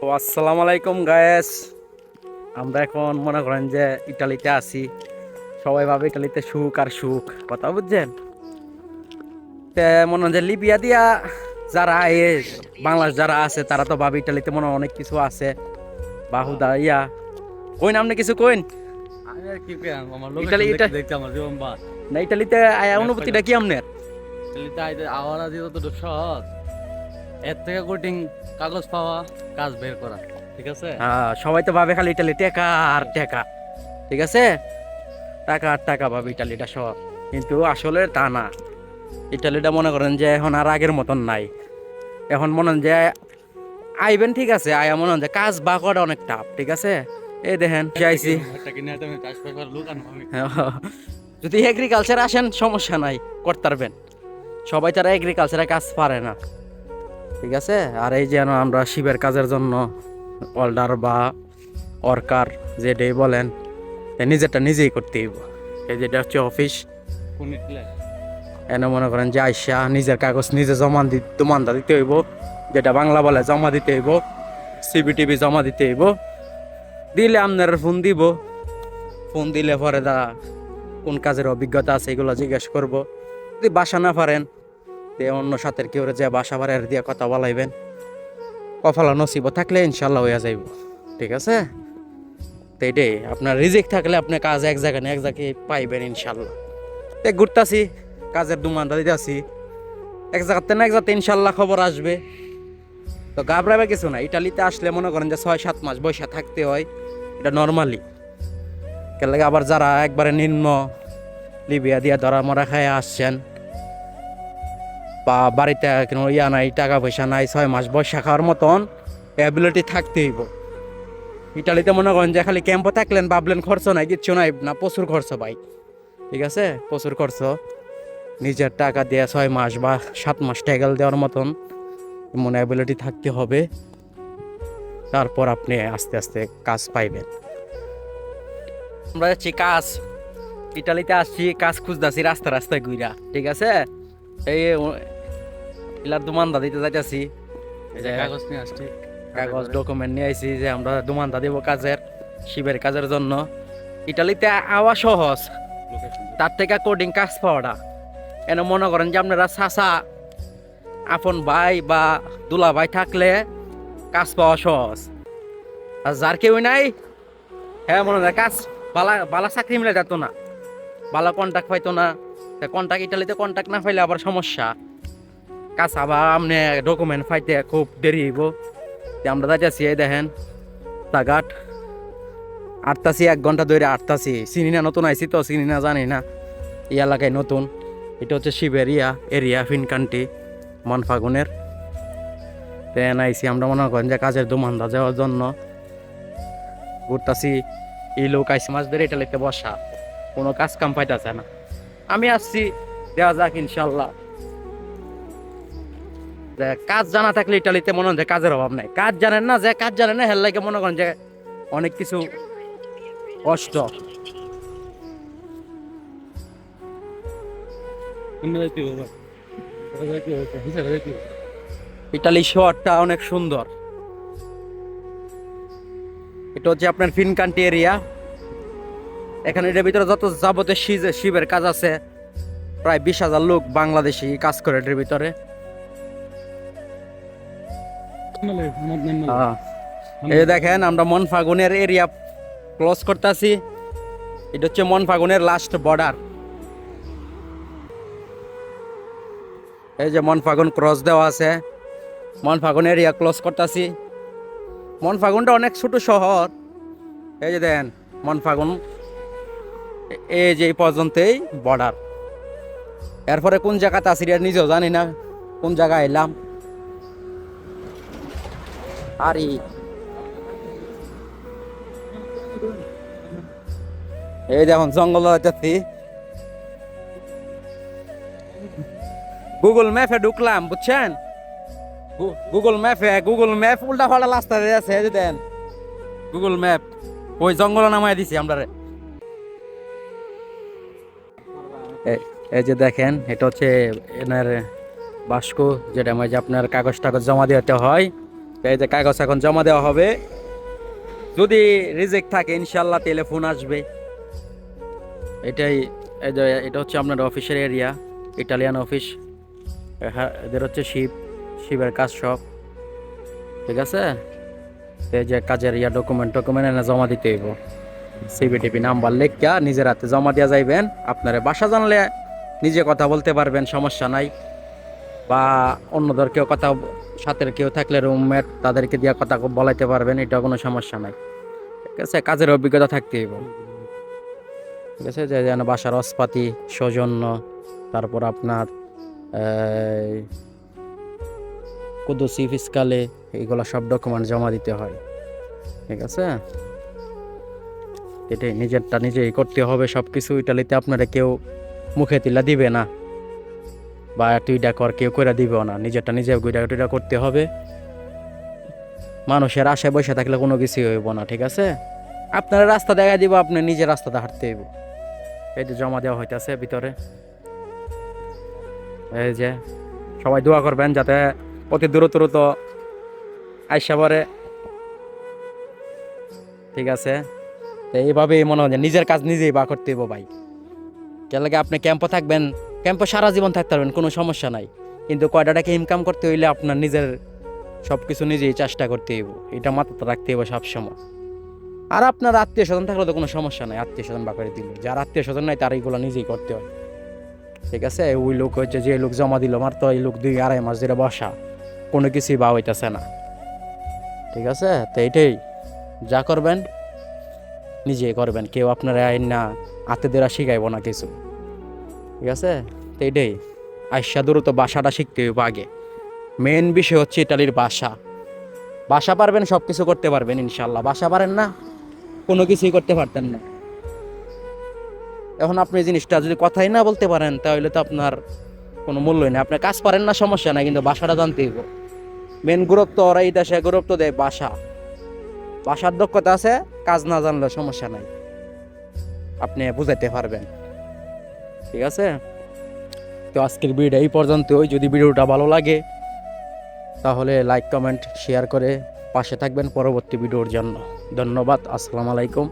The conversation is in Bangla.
তো আসসালামু আলাইকুম গায়েস। আমরা এখন মনে করেন যে ইটালিতে আছি। সবাই ভাবে ইটালিতে সুখ আর সুখ, কথা বুঝছেন? তে মনে হয় যে লিবিয়া দিয়া যারা বাংলাদেশ যারা আছে তারা তো ভাবে ইটালিতে মনে হয় অনেক কিছু আছে। বাহুদা ইয়া কইন, আপনি কিছু কইন। আমি আর কি কইম, আমার ইটালি লোকেশন এটা দেখতে দেখতে আমার জীবন বাদ। না, ইটালিতে আয়া ম্যাপ অনুভূতিটা পাইলাম কি আপনার? ইতালিতে আইতে আওয়ারা দিয়ে তো সহজ, এর থেকে কঠিন কাগজ পাওয়া, কাজ বের করা। ঠিক আছে। হ্যাঁ, সবাই তো ভাবে খালি ইটালি টেকা আর টেকা, ঠিক আছে, টাকা আর টাকা ভাবে ইটালিটা সব, কিন্তু আসলে তা না। ইটালিটা মনে করেন যে এখন আর আগের মতন নাই। এখন মনে হয় যে আইবেন, ঠিক আছে, আয়া মনে হয় যে কাজ বা করা অনেক টাফ, ঠিক আছে। এই দেখেন চাইছি একটা কিনে তুমি চাষ করার লুকানো আমি। যদি এগ্রিকালচার আসেন সমস্যা নাই, করতে পারবেন। সবাই তারা এগ্রিকালচারে কাজ পারে না, ঠিক আছে। আর এই যে আমরা শিবের কাজের জন্য অল্ডার বা অর্কার যেটাই বলেন, নিজেরটা নিজেই করতে হইব। এই যেটা হচ্ছে অফিস। কোন ইটলে এনে মনে করেন যে আইসা নিজের কাগজ নিজে জমানদা দিতে হইব, যেটা বাংলা বলে জমা দিতে হইব। সিবিটিভি জমা দিতে হইব, দিলে আপনার ফোন দিব। ফোন দিলে পরে কোন কাজের অভিজ্ঞতা আছে এগুলো জিজ্ঞেস করব। যদি বাসা না পারেন তে অন্য সাথের কেউ যে বাসা বাড়ার দিয়ে কথা বলাইবেন। কপালা নসিব থাকলে ইনশাল্লাহ হইয়া যাইব, ঠিক আছে। তো এটাই, আপনার রিজিক থাকলে আপনি কাজ এক জায়গায় না এক জায়গায় পাইবেন ইনশাল্লাহ। তে ঘুরতাছি, কাজের দুমানটা দিতেছি, এক জায়গাতে না এক জায়গাতে ইনশাল্লাহ খবর আসবে। তো ঘাবড়াবে কিছু না। ইটালিতে আসলে মনে করেন যে 6-7 মাস বৈশা থাকতে হয়, এটা নর্মালি। কেন লাগে আবার যারা একবারে নিম্ন লিবিয়া দিয়া ধরা মরা খায় আসছেন, বা বাড়িতে কোনো ইয়া নাই, টাকা পয়সা নাই, 6 মাস বৈশা খাওয়ার মতন অ্যাবিলিটি থাকতে হইব। ইটালিতে মনে করেন যে খালি ক্যাম্পে থাকলেন, ভাবলেন খরচ নাই, কিচ্ছু নাই না, প্রচুর খরচ ভাই, ঠিক আছে, প্রচুর খরচ। নিজের টাকা দিয়ে 6 মাস বা 7 মাস ট্যাগেল দেওয়ার মতন মনে অ্যাবিলিটি থাকতে হবে। তারপর আপনি আস্তে আস্তে কাজ পাইবেন। আমরা যাচ্ছি কাজ, ইটালিতে আসছি, কাজ খুঁজতেছি রাস্তা রাস্তায় ঘুরা, ঠিক আছে। এই ইলার দুমানদা দিতে যাইতেছি, কাগজ নিয়ে আসছি, কাগজ ডকুমেন্ট নিয়ে আইছি যে আমরা দুমানদা দিব কাজের, শিবের কাজের জন্য। ইটালিতে আওয়া সহজ, লোকেশন তার থেকে কোডিং কাজ পাওয়াটা। এনে মনে করেন যে আপনারা চাচা, আপন ভাই বা দুলা ভাই থাকলে কাজ পাওয়া সহজ। আর যার কেউ নাই, হ্যাঁ মনে হয় কাজ বালা বালা চাকরি মিলে যেত না, বালা কন্ট্যাক্ট পাইতো না। কন্ট্যাক্ট ইটালিতে কন্ট্যাক্ট না পাইলে আবার সমস্যা, কাজ আবার আপনি ডকুমেন্ট পাইতে খুব দেরি হইব। আমরা যাইতেছি, এই দেখেন তাঘাট আটতাছি, 1 ঘন্টা ধরে আটতাছি। চিনি না, নতুন আইছি তো, চিনি না, জানি না, এই এলাকায় নতুন। এটা হচ্ছে শিবের এরিয়া ফিনকান্টি মনফাগুনের। ট্রেন আইসি আমরা মনে করেন যে কাজের দুমান্দা যাওয়ার জন্য ঘুরতাছি। এই লোক আইসি মাছ ধরে ইটালিতে বসা, কোনো কাজ কাম পাইতেছে না। আমি আসছি, দেওয়া যাক ইনশাল্লাহ। কাজ জানা থাকলে ইটালিতে মনে হয় যে কাজের অভাব নাই। কাজ জানেন না, যে কাজ জানেন না হের লাগে মনে করেন যে অনেক কিছু কষ্ট। ইটালি শহরটা অনেক সুন্দর। এটা হচ্ছে আপনার ফিনকান্টি এরিয়া। এখানে এটার ভিতরে যত যাবতীয় শিবের কাজ আছে, প্রায় 20,000 লোক বাংলাদেশি কাজ করে এটার ভিতরে। এই দেখেন আমরা মনফাগুনের এরিয়া ক্লোজ করতেছি। এটা হচ্ছে মনফাগুনের লাস্ট বর্ডার। এই যে মনফাগুন ক্রস দেওয়া আছে, মনফাগুন এরিয়া ক্লোজ করতেছি। মনফাগুনটা অনেক ছোট শহর। এই যে দেখেন মনফাগুন, এই যে এই পর্যন্তই বর্ডার। এরপরে কোন জায়গাতে আছি নিজেও জানি না, কোন জায়গায় এলাম। আর এই দেখুন জঙ্গল যাচ্ছি, গুগল ম্যাপে ঢুকলাম, বুঝছেন, গুগল ম্যাপ উল্টা ফাল্টা রাস্তা আছে। এই যে দেন গুগল ম্যাপ, ওই জঙ্গল নামাই দিছি আমরা। এই যে দেখেন এটা হচ্ছে এনার বাস্কো, যেটা যে আপনার কাগজ টাগজ জমা দিতে হয়। এই যে কাগজ এখন জমা দেওয়া হবে, যদি রিজেক্ট থাকে ইনশাল্লাহ টেলিফোন আসবে। এটাই, এই যে এটা হচ্ছে আপনার অফিসের এরিয়া, ইটালিয়ান অফিস। হ্যাঁ, এদের হচ্ছে শিবের কাজ সব, ঠিক আছে। এই যে কাজের ডকুমেন্ট এনে জমা দিতে হইব। সিবিটিপি নাম্বার লেখা নিজের হাতে জমা দিয়া যাইবেন। আপনারা বাসা জানলে নিজে কথা বলতে পারবেন, সমস্যা নাই। বা অন্যদের কেউ কথা, সাথে কেউ থাকলে রুমমেট, তাদেরকে দিয়ে কথা বলাইতে পারবেন, এটা কোনো সমস্যা নাই, ঠিক আছে। কাজের অভিজ্ঞতা থাকতে হইব, ঠিক আছে। যে যেন বাসার অস্পাতি, সৌজন্য, তারপর আপনার কুদুসি, ফিসকালে, এইগুলো সব ডকুমেন্ট জমা দিতে হয়, ঠিক আছে। এটাই নিজেরটা নিজেই করতে হবে সব কিছু। ইটালিতে আপনারা কেউ মুখে তিলা দিবে না, বা তুইটা কর কেউ করে দিবেও না, নিজেরটা নিজে গুইটা করতে হবে। মানুষের আশায় বসে থাকলে কোনো কিছুই হইব না, ঠিক আছে। আপনারা রাস্তা দেখা দিব, আপনি নিজের রাস্তাটা হাঁটতে হইব। এই যে জমা দেওয়া হইতেছে ভিতরে। এই যে সবাই দোয়া করবেন যাতে অতি দ্রুত আইসা পরে, ঠিক আছে। তো এইভাবেই মনে হয় যে নিজের কাজ নিজেই বা করতে হইব ভাই। কে লাগে আপনি ক্যাম্পে থাকবেন, ক্যাম্পে সারা জীবন থাকতে পারবেন, কোনো সমস্যা নাই। কিন্তু কয়টা টাকা ইনকাম করতে হইলে আপনার নিজের সব কিছু নিজেই চেষ্টা করতে হইব, এটা মাথাতে রাখতে হইব সবসময়। আর আপনার আত্মীয় স্বজন থাকলে তো কোনো সমস্যা নাই, আত্মীয় স্বজন বা করে দিল। যার আত্মীয় স্বজন নাই তার এইগুলো নিজেই করতে হয়, ঠিক আছে। ওই লোক হচ্ছে যে লোক জমা দিল, আমার তো এই লোক 2-2.5 মাস ধরে বসা, কোনো কিছুই বা হইতেছে না, ঠিক আছে। তো এইটাই, যা করবেন নিজেই করবেন, কেউ আপনার আইন না আত্মীয়দের শিখাইব না কিছু, ঠিক আছে। তো এইটাই, আইসা দ্রুত বাসাটা শিখতে হইব আগে। মেন বিষয় হচ্ছে ইটালির ভাষা। ভাষা পারবেন সব কিছু করতে পারবেন ইনশাল্লাহ, ভাষা পারেন না কোনো কিছুই করতে পারতেন না। এখন আপনি জিনিসটা যদি কথাই না বলতে পারেন তাহলে তো আপনার কোনো মূল্যই নেই। আপনি কাজ পারেন না সমস্যা নাই, কিন্তু ভাষাটা জানতে হইব। মেন গুরুত্ব ওরা এই দেশে গুরুত্ব দেয় ভাষা। ভাষার দক্ষতা আছে, কাজ না জানলে সমস্যা নাই, আপনি বুঝাইতে পারবেন, ঠিক আছে। তো আজকের ভিডিও এই পর্যন্তই। যদি ভিডিওটা ভালো লাগে তাহলে লাইক, কমেন্ট, শেয়ার করে পাশে থাকবেন পরবর্তী ভিডিওর জন্য। ধন্যবাদ। আসসালামু আলাইকুম।